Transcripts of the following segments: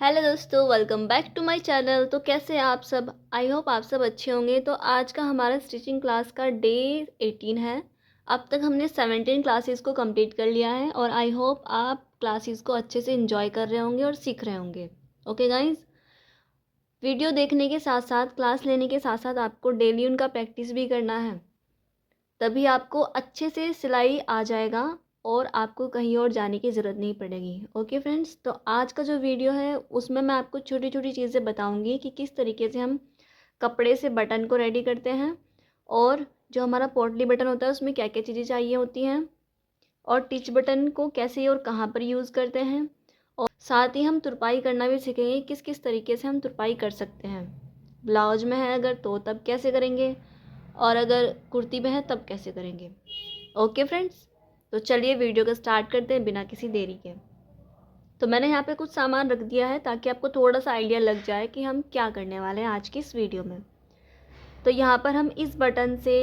Hello दोस्तों, welcome back to my channel. तो कैसे हैं आप सब? आई होप आप सब अच्छे होंगे। तो आज का हमारा स्टिचिंग क्लास का डे 18 है। अब तक हमने 17 क्लासेस को कंप्लीट कर लिया है और आई होप आप क्लासेस को अच्छे से एंजॉय कर रहे होंगे और सीख रहे होंगे। ओके गाइज, वीडियो देखने के साथ साथ, क्लास लेने के साथ साथ आपको डेली उनका प्रैक्टिस भी करना है, तभी आपको अच्छे से सिलाई आ जाएगा और आपको कहीं और जाने की ज़रूरत नहीं पड़ेगी। ओके फ्रेंड्स, तो आज का जो वीडियो है उसमें मैं आपको छोटी छोटी चीज़ें बताऊंगी कि किस तरीके से हम कपड़े से बटन को रेडी करते हैं, और जो हमारा पोटली बटन होता है उसमें क्या क्या चीज़ें चाहिए होती हैं, और टिच बटन को कैसे और कहाँ पर यूज़ करते हैं, और साथ ही हम तुरपाई करना भी सीखेंगे, किस किस तरीके से हम तुरपाई कर सकते हैं। ब्लाउज में है अगर तो तब कैसे करेंगे, और अगर कुर्ती में है तब कैसे करेंगे। ओके फ्रेंड्स, तो चलिए वीडियो को स्टार्ट करते हैं बिना किसी देरी के। तो मैंने यहाँ पे कुछ सामान रख दिया है ताकि आपको थोड़ा सा आइडिया लग जाए कि हम क्या करने वाले हैं आज की इस वीडियो में। तो यहाँ पर हम इस बटन से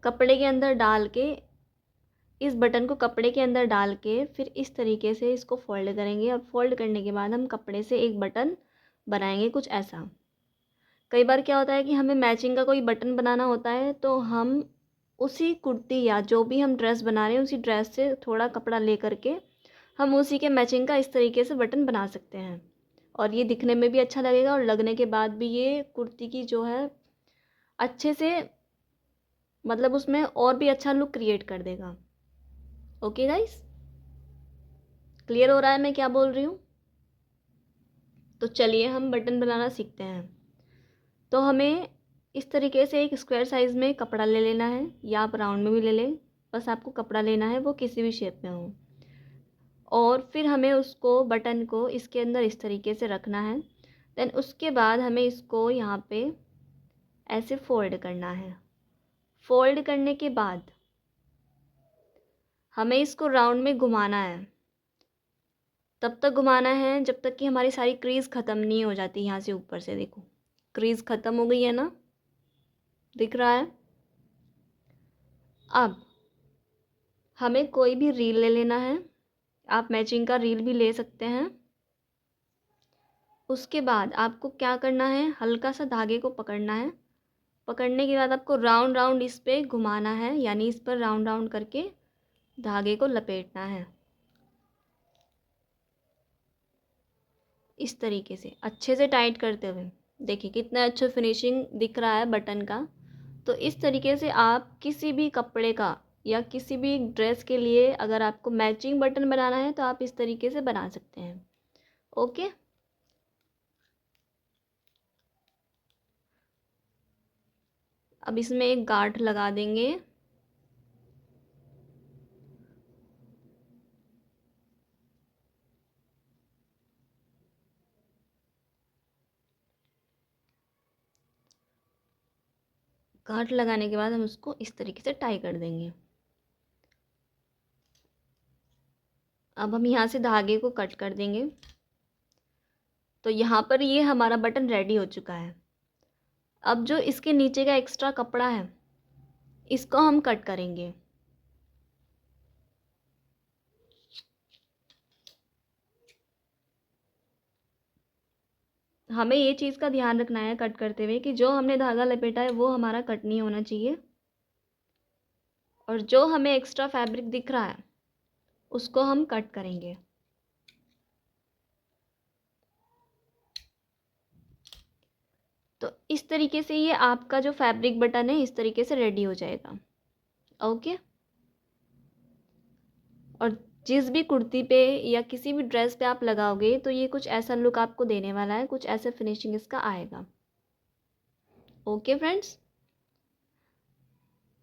कपड़े के अंदर डाल के, इस बटन को कपड़े के अंदर डाल के फिर इस तरीके से इसको फोल्ड करेंगे, और फोल्ड करने के बाद हम कपड़े से एक बटन बनाएंगे कुछ ऐसा। कई बार क्या होता है कि हमें मैचिंग का कोई बटन बनाना होता है, तो हम उसी कुर्ती या जो भी हम ड्रेस बना रहे हैं उसी ड्रेस से थोड़ा कपड़ा ले करके हम उसी के मैचिंग का इस तरीके से बटन बना सकते हैं, और ये दिखने में भी अच्छा लगेगा और लगने के बाद भी ये कुर्ती की जो है अच्छे से, मतलब उसमें और भी अच्छा लुक क्रिएट कर देगा। ओके गाइस, क्लियर हो रहा है मैं क्या बोल रही हूँ? तो चलिए हम बटन बनाना सीखते हैं। तो हमें इस तरीके से एक स्क्वायर साइज़ में कपड़ा ले लेना है, या आप राउंड में भी ले लें, बस आपको कपड़ा लेना है वो किसी भी शेप में हो। और फिर हमें उसको, बटन को इसके अंदर इस तरीके से रखना है। देन उसके बाद हमें इसको यहाँ पे ऐसे फोल्ड करना है। फोल्ड करने के बाद हमें इसको राउंड में घुमाना है। तब तक घुमाना है जब तक कि हमारी सारी क्रीज ख़त्म नहीं हो जाती। यहाँ से ऊपर से देखो, क्रीज ख़त्म हो गई है ना, दिख रहा है? अब हमें कोई भी रील ले लेना है, आप मैचिंग का रील भी ले सकते हैं। उसके बाद आपको क्या करना है, हल्का सा धागे को पकड़ना है। पकड़ने के बाद आपको राउंड राउंड इस पे घुमाना है, यानी इस पर राउंड राउंड करके धागे को लपेटना है इस तरीके से, अच्छे से टाइट करते हुए। देखिए कितना अच्छा फिनिशिंग दिख रहा है बटन का। तो इस तरीके से आप किसी भी कपड़े का या किसी भी ड्रेस के लिए अगर आपको मैचिंग बटन बनाना है तो आप इस तरीके से बना सकते हैं। ओके, अब इसमें एक गांठ लगा देंगे। गांठ लगाने के बाद हम उसको इस तरीके से टाई कर देंगे। अब हम यहाँ से धागे को कट कर देंगे। तो यहाँ पर ये हमारा बटन रेडी हो चुका है। अब जो इसके नीचे का एक्स्ट्रा कपड़ा है इसको हम कट करेंगे। हमें ये चीज़ का ध्यान रखना है कट करते हुए कि जो हमने धागा लपेटा है वो हमारा कट नहीं होना चाहिए, और जो हमें एक्स्ट्रा फैब्रिक दिख रहा है उसको हम कट करेंगे। तो इस तरीके से ये आपका जो फैब्रिक बटन है इस तरीके से रेडी हो जाएगा। ओके, और जिस भी कुर्ती पे या किसी भी ड्रेस पे आप लगाओगे तो ये कुछ ऐसा लुक आपको देने वाला है, कुछ ऐसा फिनिशिंग इसका आएगा। ओके फ्रेंड्स,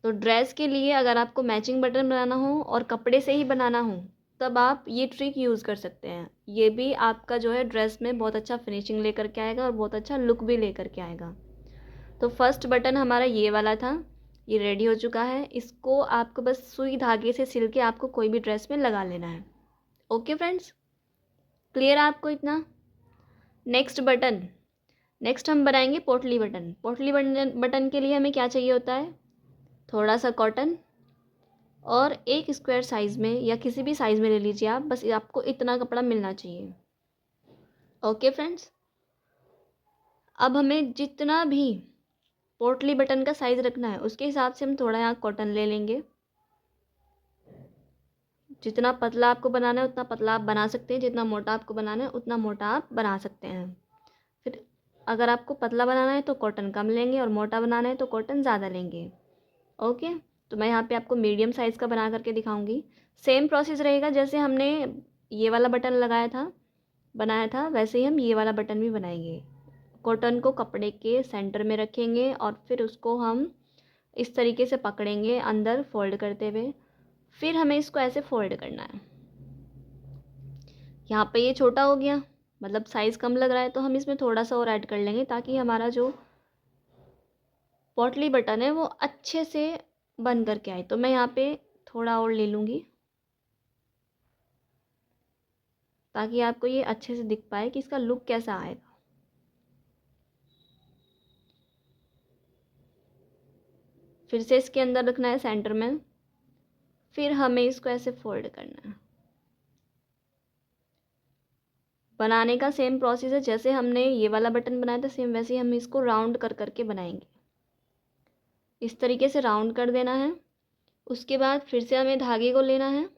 तो ड्रेस के लिए अगर आपको मैचिंग बटन बनाना हो और कपड़े से ही बनाना हो तब आप ये ट्रिक यूज़ कर सकते हैं। ये भी आपका जो है ड्रेस में बहुत अच्छा फिनिशिंग लेकर के आएगा और बहुत अच्छा लुक भी लेकर के आएगा। तो फर्स्ट बटन हमारा ये वाला था, ये रेडी हो चुका है। इसको आपको बस सुई धागे से सिल के आपको कोई भी ड्रेस में लगा लेना है। ओके फ्रेंड्स, क्लियर है आपको इतना? नेक्स्ट हम बनाएंगे पोटली बटन। पोटली बटन के लिए हमें क्या चाहिए होता है, थोड़ा सा कॉटन और एक स्क्वायर साइज़ में या किसी भी साइज़ में ले लीजिए आप, बस आपको इतना कपड़ा मिलना चाहिए। ओके फ्रेंड्स, अब हमें जितना भी पोटली बटन का साइज़ रखना है उसके हिसाब से हम थोड़ा यहाँ कॉटन ले लेंगे। जितना पतला आपको बनाना है उतना पतला आप बना सकते हैं, जितना मोटा आपको बनाना है उतना मोटा आप बना सकते हैं। फिर अगर आपको पतला बनाना है तो कॉटन कम लेंगे और मोटा बनाना है तो कॉटन ज़्यादा लेंगे। ओके, तो मैं यहाँ पे आपको मीडियम साइज़ का बना करके दिखाऊंगी। सेम प्रोसेस रहेगा जैसे हमने ये वाला बटन लगाया था, बनाया था, वैसे ही हम ये वाला बटन भी बनाएंगे। कॉटन को कपड़े के सेंटर में रखेंगे और फिर उसको हम इस तरीके से पकड़ेंगे अंदर फोल्ड करते हुए। फिर हमें इसको ऐसे फोल्ड करना है। यहाँ पे ये छोटा हो गया, मतलब साइज़ कम लग रहा है, तो हम इसमें थोड़ा सा और ऐड कर लेंगे ताकि हमारा जो पोटली बटन है वो अच्छे से बन करके आए। तो मैं यहाँ पे थोड़ा और ले लूँगी ताकि आपको ये अच्छे से दिख पाए कि इसका लुक कैसा आएगा। फिर से इसके अंदर रखना है सेंटर में, फिर हमें इसको ऐसे फोल्ड करना है। बनाने का सेम प्रोसेस है, जैसे हमने ये वाला बटन बनाया था सेम वैसे ही हम इसको राउंड कर करके बनाएंगे। इस तरीके से राउंड कर देना है। उसके बाद फिर से हमें धागे को लेना है।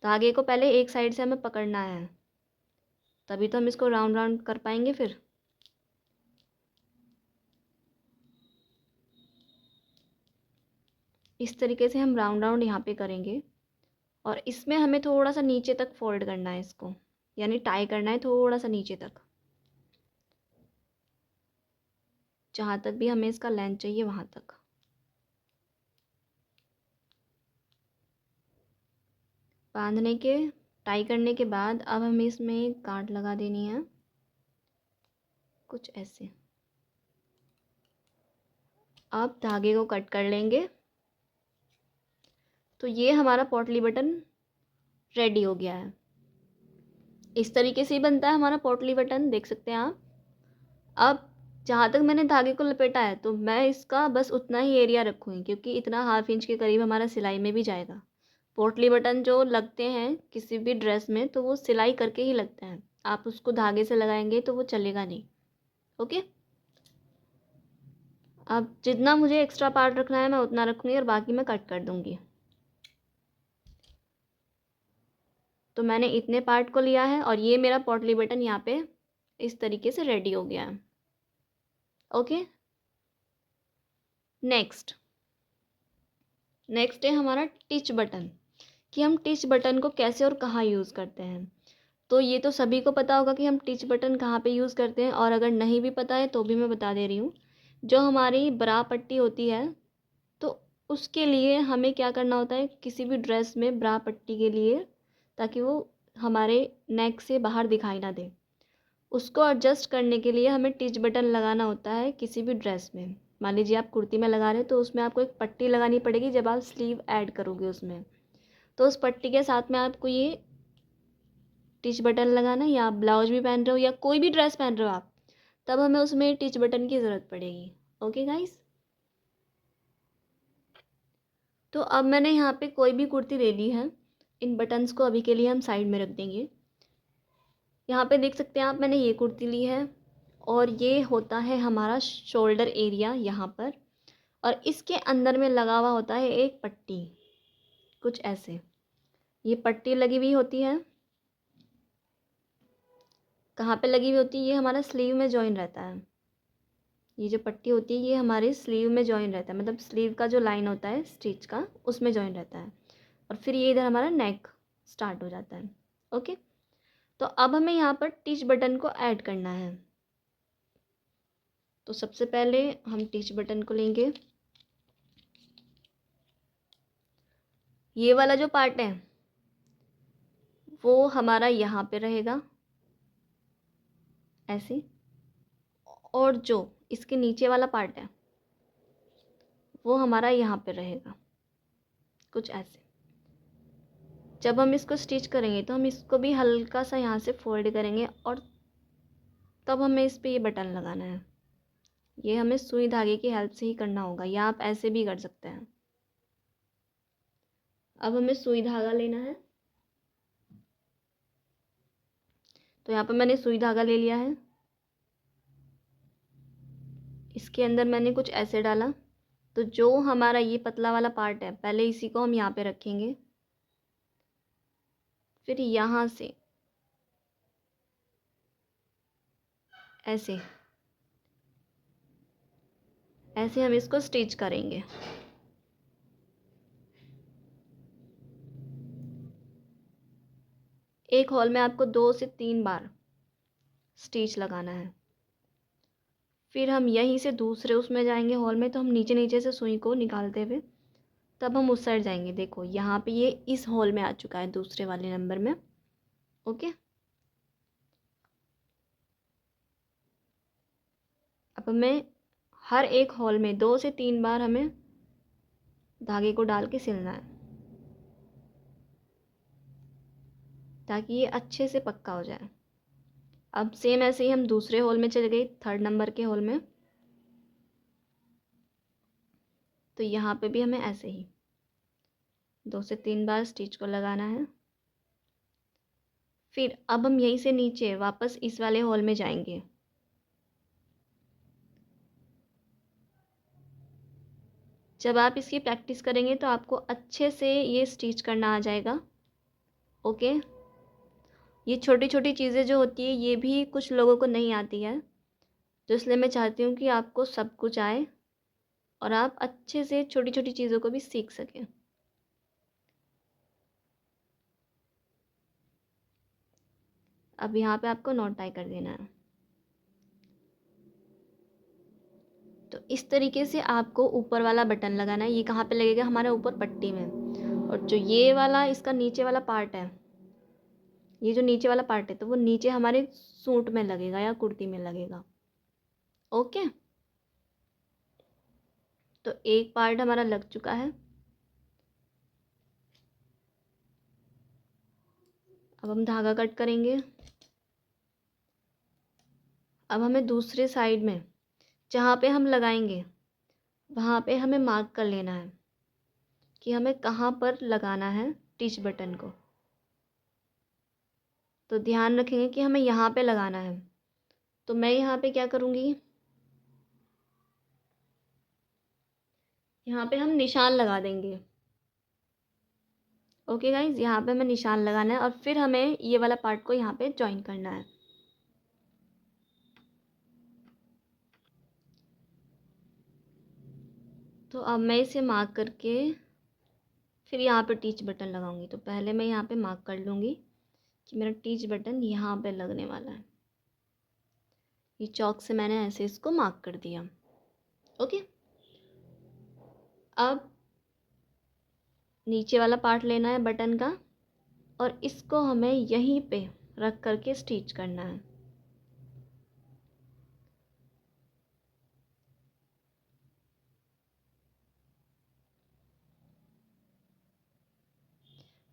धागे को पहले एक साइड से हमें पकड़ना है, तभी तो हम इसको राउंड राउंड कर पाएंगे। फिर इस तरीके से हम राउंड राउंड यहाँ पे करेंगे और इसमें हमें थोड़ा सा नीचे तक फोल्ड करना है इसको, यानी टाई करना है थोड़ा सा नीचे तक, जहाँ तक भी हमें इसका लेंथ चाहिए वहाँ तक। बांधने के टाई करने के बाद अब हमें इसमें गांठ लगा देनी है कुछ ऐसे। अब धागे को कट कर लेंगे। तो ये हमारा पोटली बटन रेडी हो गया है। इस तरीके से ही बनता है हमारा पोटली बटन, देख सकते हैं आप। अब जहाँ तक मैंने धागे को लपेटा है तो मैं इसका बस उतना ही एरिया रखूँगी क्योंकि इतना 1/2 इंच के करीब हमारा सिलाई में भी जाएगा। पोटली बटन जो लगते हैं किसी भी ड्रेस में तो वो सिलाई करके ही लगते हैं, आप उसको धागे से लगाएंगे तो वो चलेगा नहीं। ओके, अब जितना मुझे एक्स्ट्रा पार्ट रखना है मैं उतना रखूँगी और बाकी मैं कट कर दूँगी। तो मैंने इतने पार्ट को लिया है और ये मेरा पोटली बटन यहाँ पे इस तरीके से रेडी हो गया है। ओके, नेक्स्ट है हमारा टिच बटन, कि हम टिच बटन को कैसे और कहाँ यूज़ करते हैं। तो ये तो सभी को पता होगा कि हम टिच बटन कहाँ पे यूज़ करते हैं, और अगर नहीं भी पता है तो भी मैं बता दे रही हूँ। जो हमारी ब्रा पट्टी होती है तो उसके लिए हमें क्या करना होता है, किसी भी ड्रेस में ब्रा पट्टी के लिए, ताकि वो हमारे नेक से बाहर दिखाई ना दे, उसको एडजस्ट करने के लिए हमें टिच बटन लगाना होता है किसी भी ड्रेस में। मान लीजिए आप कुर्ती में लगा रहे हैं तो उसमें आपको एक पट्टी लगानी पड़ेगी जब आप स्लीव ऐड करोगे उसमें। तो उस पट्टी के साथ में आपको ये टिच बटन लगाना है, या आप ब्लाउज भी पहन रहे हो या कोई भी ड्रेस पहन रहे हो आप, तब हमें उसमें टिच बटन की ज़रूरत पड़ेगी। ओके गाइस, तो अब मैंने यहाँ पे कोई भी कुर्ती ले ली है। इन बटन्स को अभी के लिए हम साइड में रख देंगे। यहाँ पे देख सकते हैं आप, मैंने ये कुर्ती ली है और ये होता है हमारा शोल्डर एरिया यहाँ पर, और इसके अंदर में लगा हुआ होता है एक पट्टी कुछ ऐसे। ये पट्टी लगी हुई होती है, कहाँ पे लगी हुई होती है, ये हमारा स्लीव में जॉइन रहता है। ये जो पट्टी होती है ये हमारे स्लीव में जॉइन रहता है, मतलब स्लीव का जो लाइन होता है स्टिच का उसमें जॉइन रहता है, और फिर ये इधर हमारा नेक स्टार्ट हो जाता है। ओके, तो अब हमें यहाँ पर टिच बटन को ऐड करना है। तो सबसे पहले हम टिच बटन को लेंगे। ये वाला जो पार्ट है वो हमारा यहाँ पे रहेगा ऐसे, और जो इसके नीचे वाला पार्ट है वो हमारा यहाँ पे रहेगा कुछ ऐसे। जब हम इसको स्टिच करेंगे तो हम इसको भी हल्का सा यहाँ से फोल्ड करेंगे और तब हमें इस पे ये बटन लगाना है। ये हमें सुई धागे की हेल्प से ही करना होगा, या आप ऐसे भी कर सकते हैं। अब हमें सुई धागा लेना है तो यहाँ पर मैंने सुई धागा ले लिया है, इसके अंदर मैंने कुछ ऐसे डाला। तो जो हमारा ये पतला वाला पार्ट है, पहले इसी को हम यहाँ पे रखेंगे, फिर यहाँ से ऐसे ऐसे हम इसको स्टिच करेंगे। एक हॉल में आपको 2 से 3 बार स्टिच लगाना है। फिर हम यहीं से दूसरे उसमें जाएंगे हॉल में, तो हम नीचे नीचे से सुई को निकालते हुए तब हम उस साइड जाएंगे। देखो यहाँ पे ये इस हॉल में आ चुका है, दूसरे वाले नंबर में। ओके, अब हमें हर एक हॉल में 2 से 3 बार हमें धागे को डाल के सिलना है, ताकि ये अच्छे से पक्का हो जाए। अब सेम ऐसे ही हम दूसरे हॉल में चले गए, 3rd नंबर के हॉल में। तो यहाँ पे भी हमें ऐसे ही 2 से 3 बार स्टिच को लगाना है। फिर अब हम यहीं से नीचे वापस इस वाले हॉल में जाएंगे। जब आप इसकी प्रैक्टिस करेंगे तो आपको अच्छे से ये स्टिच करना आ जाएगा। ओके, ये छोटी छोटी चीज़ें जो होती है ये भी कुछ लोगों को नहीं आती है, तो इसलिए मैं चाहती हूँ कि आपको सब कुछ आए और आप अच्छे से छोटी छोटी चीज़ों को भी सीख सकें। अब यहाँ पे आपको नॉट टाई कर देना है। तो इस तरीके से आपको ऊपर वाला बटन लगाना है। ये कहाँ पे लगेगा? हमारे ऊपर पट्टी में। और जो ये वाला इसका नीचे वाला पार्ट है, ये जो नीचे वाला पार्ट है, तो वो नीचे हमारे सूट में लगेगा या कुर्ती में लगेगा। ओके, तो एक पार्ट हमारा लग चुका है। अब हम धागा कट करेंगे। अब हमें दूसरे साइड में जहाँ पे हम लगाएंगे वहाँ पे हमें मार्क कर लेना है कि हमें कहाँ पर लगाना है टिच बटन को। तो ध्यान रखेंगे कि हमें यहाँ पे लगाना है। तो मैं यहाँ पे क्या करूँगी, यहाँ पे हम निशान लगा देंगे। ओके गाइज, यहाँ पे हमें निशान लगाना है और फिर हमें ये वाला पार्ट को यहाँ पे ज्वाइन करना है। तो अब मैं इसे मार्क करके फिर यहाँ पे टीच बटन लगाऊंगी। तो पहले मैं यहाँ पे मार्क कर लूँगी कि मेरा टीच बटन यहाँ पे लगने वाला है। ये चॉक से मैंने ऐसे इसको मार्क कर दिया। ओके, अब नीचे वाला पार्ट लेना है बटन का और इसको हमें यहीं पे रख करके स्टिच करना है।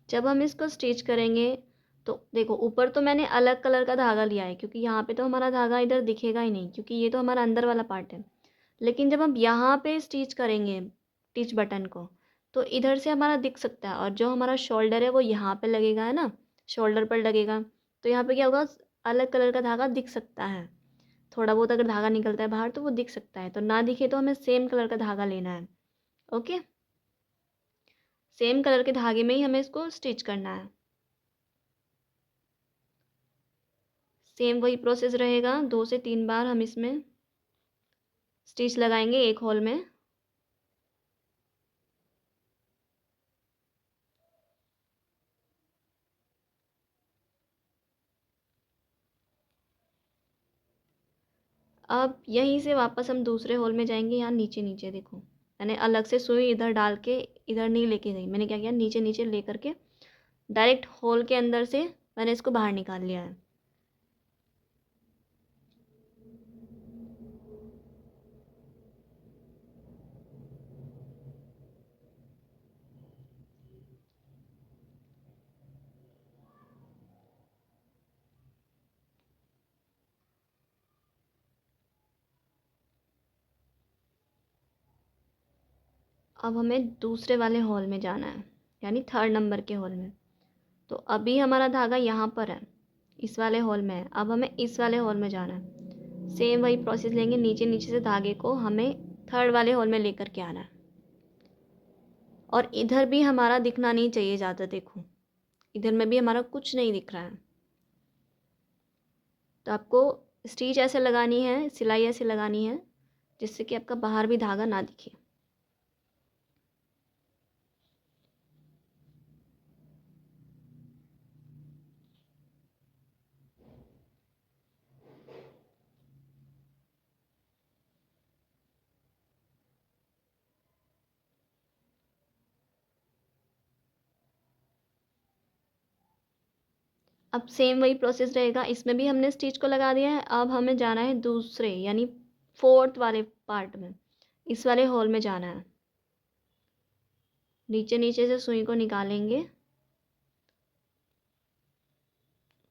जब हम इसको स्टिच करेंगे तो देखो, ऊपर तो मैंने अलग कलर का धागा लिया है क्योंकि यहाँ पे तो हमारा धागा इधर दिखेगा ही नहीं, क्योंकि ये तो हमारा अंदर वाला पार्ट है। लेकिन जब हम यहाँ पे स्टिच करेंगे टिच बटन को, तो इधर से हमारा दिख सकता है और जो हमारा शोल्डर है वो यहाँ पे लगेगा, है ना, शोल्डर पर लगेगा। तो यहाँ पे क्या होगा, अलग कलर का धागा दिख सकता है। थोड़ा बहुत अगर धागा निकलता है बाहर तो वो दिख सकता है, तो ना दिखे तो हमें सेम कलर का धागा लेना है। ओके, सेम कलर के धागे में ही हमें इसको स्टिच करना है। सेम वही प्रोसेस रहेगा, 2 से 3 बार हम इसमें स्टिच लगाएंगे एक होल में। अब यहीं से वापस हम दूसरे होल में जाएंगे। यहाँ नीचे नीचे देखो, मैंने अलग से सुई इधर डाल के इधर नहीं लेके गई। मैंने क्या किया, नीचे नीचे ले करके डायरेक्ट होल के अंदर से मैंने इसको बाहर निकाल लिया है। अब हमें दूसरे वाले हॉल में जाना है, यानी 3rd नंबर के हॉल में। तो अभी हमारा धागा यहाँ पर है, इस वाले होल में है, अब हमें इस वाले होल में जाना है। सेम वही प्रोसेस लेंगे, नीचे नीचे से धागे को हमें थर्ड वाले होल में लेकर के आना है। और इधर भी हमारा दिखना नहीं चाहिए ज़्यादा, देखो इधर में भी हमारा कुछ नहीं दिख रहा है। तो आपको स्टिच ऐसे लगानी है, सिलाई ऐसे लगानी है जिससे कि आपका बाहर भी धागा ना दिखे। अब सेम वही प्रोसेस रहेगा, इसमें भी हमने स्टिच को लगा दिया है। अब हमें जाना है दूसरे यानी फोर्थ वाले पार्ट में, इस वाले होल में जाना है। नीचे नीचे से सुई को निकालेंगे,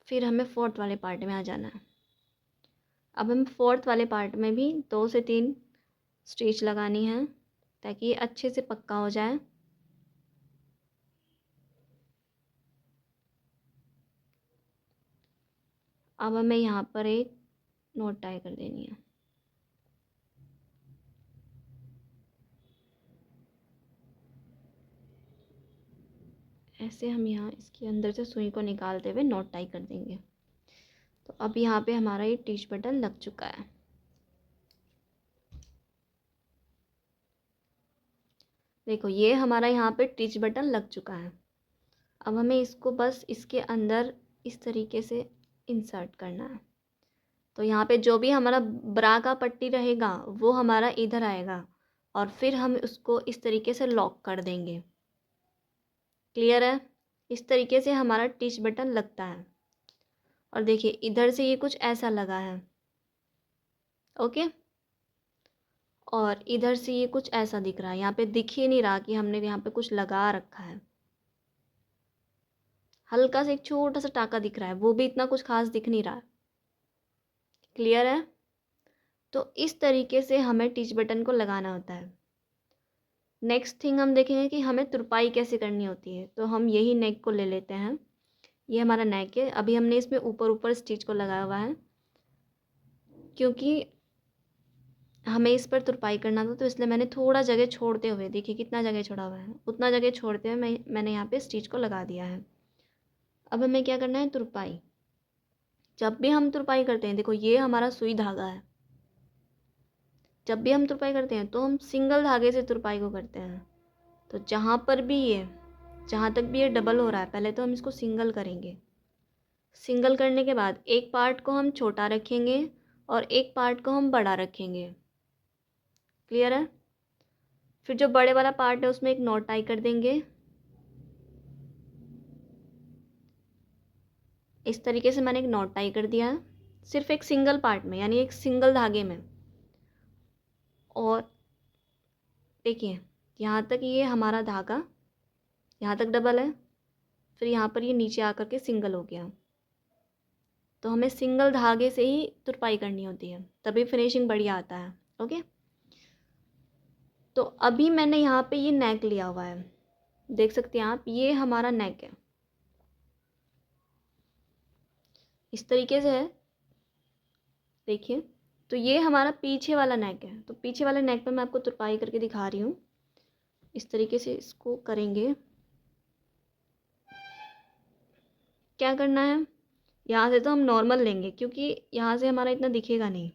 फिर हमें फोर्थ वाले पार्ट में आ जाना है। अब हम फोर्थ वाले पार्ट में भी 2 से 3 स्टिच लगानी है ताकि ये अच्छे से पक्का हो जाए। अब हमें यहाँ पर एक नॉट टाई कर देनी है। ऐसे हम यहाँ इसके अंदर से सुई को निकालते हुए नॉट टाई कर देंगे। तो अब यहाँ पे हमारा ये टिच बटन लग चुका है। देखो ये हमारा यहाँ पे टिच बटन लग चुका है। अब हमें इसको बस इसके अंदर इस तरीके से इंसर्ट करना है। तो यहाँ पे जो भी हमारा ब्रा का पट्टी रहेगा वो हमारा इधर आएगा और फिर हम उसको इस तरीके से लॉक कर देंगे। क्लियर है? इस तरीके से हमारा टिच बटन लगता है। और देखिए इधर से ये कुछ ऐसा लगा है, ओके। और इधर से ये कुछ ऐसा दिख रहा है, यहाँ पे दिख ही नहीं रहा कि हमने यहाँ पे कुछ लगा रखा है। हल्का सा एक छोटा सा टाका दिख रहा है, वो भी इतना कुछ खास दिख नहीं रहा है। क्लियर है? तो इस तरीके से हमें टिच बटन को लगाना होता है। नेक्स्ट थिंग हम देखेंगे कि हमें तुरपाई कैसे करनी होती है। तो हम यही नेक को ले लेते हैं, ये हमारा नेक है। अभी हमने इसमें ऊपर ऊपर स्टिच को लगाया हुआ है क्योंकि हमें इस पर तुरपाई करना था, तो इसलिए मैंने थोड़ा जगह छोड़ते हुए, देखिए कितना जगह छोड़ा हुआ है, उतना जगह छोड़ते हुए मैंने यहाँ पे स्टिच को लगा दिया है। अब हमें क्या करना है, तुरपाई। जब भी हम तुरपाई करते हैं, देखो ये हमारा सुई धागा है। जब भी हम तुरपाई करते हैं तो हम सिंगल धागे से तुरपाई को करते हैं। तो जहाँ तक भी ये डबल हो रहा है, पहले तो हम इसको सिंगल करेंगे। सिंगल करने के बाद एक पार्ट को हम छोटा रखेंगे और एक पार्ट को हम बड़ा रखेंगे। क्लियर है? फिर जो बड़े वाला पार्ट है उसमें एक नॉट टाई कर देंगे। इस तरीके से मैंने एक नॉट टाई कर दिया है, सिर्फ एक सिंगल पार्ट में यानी एक सिंगल धागे में। और देखिए यहाँ तक ये हमारा धागा यहाँ तक डबल है, फिर यहाँ पर ये नीचे आकर के सिंगल हो गया। तो हमें सिंगल धागे से ही तुरपाई करनी होती है, तभी फिनिशिंग बढ़िया आता है। ओके, तो अभी मैंने यहाँ पे ये नेक लिया हुआ है, देख सकते हैं आप, ये हमारा नेक है, इस तरीके से है। देखिए, तो ये हमारा पीछे वाला नेक है। तो पीछे वाले नेक पे मैं आपको तुरपाई करके दिखा रही हूँ। इस तरीके से इसको करेंगे। क्या करना है, यहाँ से तो हम नॉर्मल लेंगे क्योंकि यहाँ से हमारा इतना दिखेगा नहीं।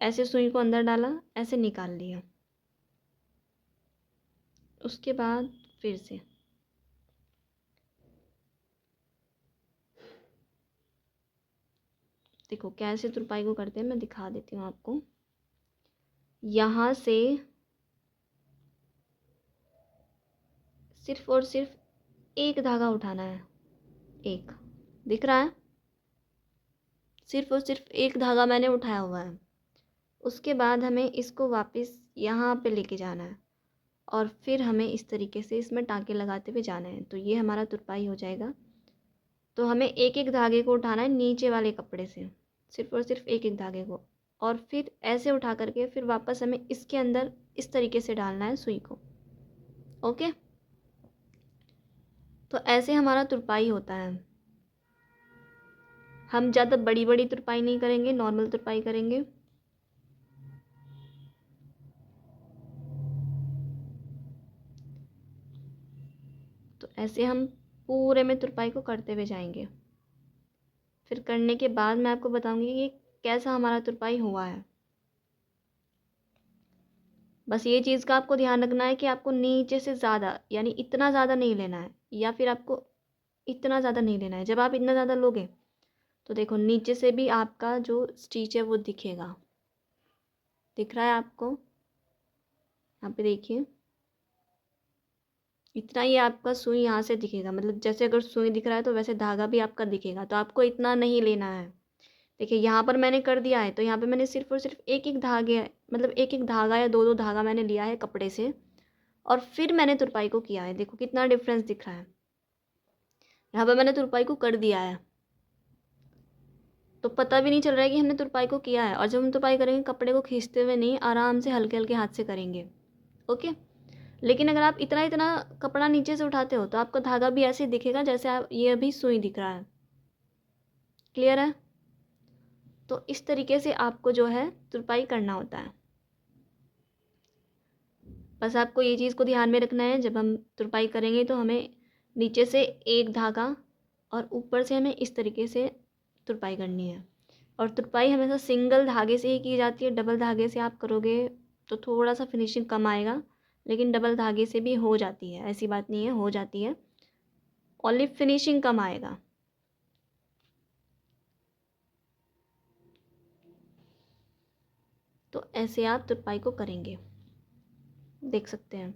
ऐसे सुई को अंदर डाला, ऐसे निकाल लिया। उसके बाद फिर से देखो कैसे तुरपाई को करते हैं, मैं दिखा देती हूँ आपको। यहाँ से सिर्फ और सिर्फ एक धागा उठाना है, एक दिख रहा है, सिर्फ और सिर्फ एक धागा मैंने उठाया हुआ है। उसके बाद हमें इसको वापस यहाँ पे लेके जाना है और फिर हमें इस तरीके से इसमें टाँके लगाते हुए जाना है। तो ये हमारा तुरपाई हो जाएगा। तो हमें एक एक धागे को उठाना है नीचे वाले कपड़े से, सिर्फ और सिर्फ एक एक धागे को, और फिर ऐसे उठा करके फिर वापस हमें इसके अंदर इस तरीके से डालना है सुई को। ओके, तो ऐसे हमारा तुरपाई होता है। हम ज़्यादा बड़ी बड़ी तुरपाई नहीं करेंगे, नॉर्मल तुरपाई करेंगे। तो ऐसे हम पूरे में तुरपाई को करते हुए जाएंगे। फिर करने के बाद मैं आपको बताऊंगी कि कैसा हमारा तुरपाई हुआ है। बस ये चीज़ का आपको ध्यान रखना है कि आपको नीचे से ज़्यादा यानी इतना ज़्यादा नहीं लेना है, या फिर आपको इतना ज़्यादा नहीं लेना है। जब आप इतना ज़्यादा लोगे तो देखो नीचे से भी आपका जो स्टिच है वो दिखेगा। दिख रहा है आपको? यहाँ पे देखिए, इतना ही आपका सुई यहाँ से दिखेगा। मतलब जैसे अगर सुई दिख रहा है तो वैसे धागा भी आपका दिखेगा। तो आपको इतना नहीं लेना है। देखिए यहाँ पर मैंने कर दिया है, तो यहाँ पे मैंने सिर्फ और सिर्फ एक एक धागे, मतलब एक एक धागा या दो दो धागा मैंने लिया है कपड़े से, और फिर मैंने तुरपाई को किया है। देखो कितना डिफरेंस दिख रहा है। यहाँ पर मैंने तुरपाई को कर दिया है तो पता भी नहीं चल रहा है कि हमने तुरपाई को किया है। और जब हम तुरपाई करेंगे कपड़े को खींचते हुए नहीं, आराम से हल्के हल्के हाथ से करेंगे। ओके। लेकिन अगर आप इतना इतना कपड़ा नीचे से उठाते हो तो आपका धागा भी ऐसे दिखेगा जैसे आप ये अभी सुई दिख रहा है। क्लियर है? तो इस तरीके से आपको जो है तुरपाई करना होता है। बस आपको ये चीज़ को ध्यान में रखना है, जब हम तुरपाई करेंगे तो हमें नीचे से एक धागा और ऊपर से हमें इस तरीके से तुरपाई करनी है। और तुरपाई हमेशा सिंगल धागे से ही की जाती है। डबल धागे से आप करोगे तो थोड़ा सा फिनिशिंग कम आएगा, लेकिन डबल धागे से भी हो जाती है, ऐसी बात नहीं है, हो जाती है, ओनली फिनिशिंग कम आएगा। तो ऐसे आप तुरपाई को करेंगे, देख सकते हैं।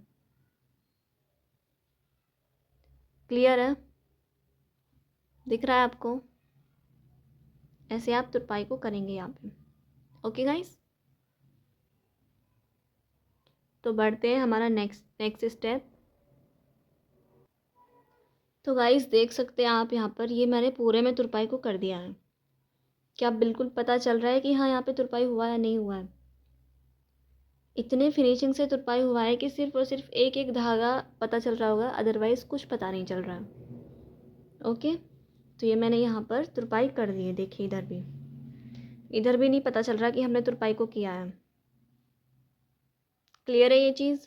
क्लियर है? दिख रहा है आपको? ऐसे आप तुरपाई को करेंगे यहाँ पे। ओके गाइस, तो बढ़ते हैं हमारा नेक्स्ट स्टेप। तो गाइस देख सकते हैं आप यहाँ पर, ये मैंने पूरे में तुरपाई को कर दिया है। क्या बिल्कुल पता चल रहा है कि हाँ यहाँ पे तुरपाई हुआ है नहीं हुआ है? इतने फिनिशिंग से तुरपाई हुआ है कि सिर्फ और सिर्फ एक एक धागा पता चल रहा होगा, अदरवाइज़ कुछ पता नहीं चल रहा है। ओके। तो ये मैंने यहाँ पर तुरपाई कर दी है। देखिए इधर भी नहीं पता चल रहा कि हमने तुरपाई को किया है। क्लियर है ये चीज़?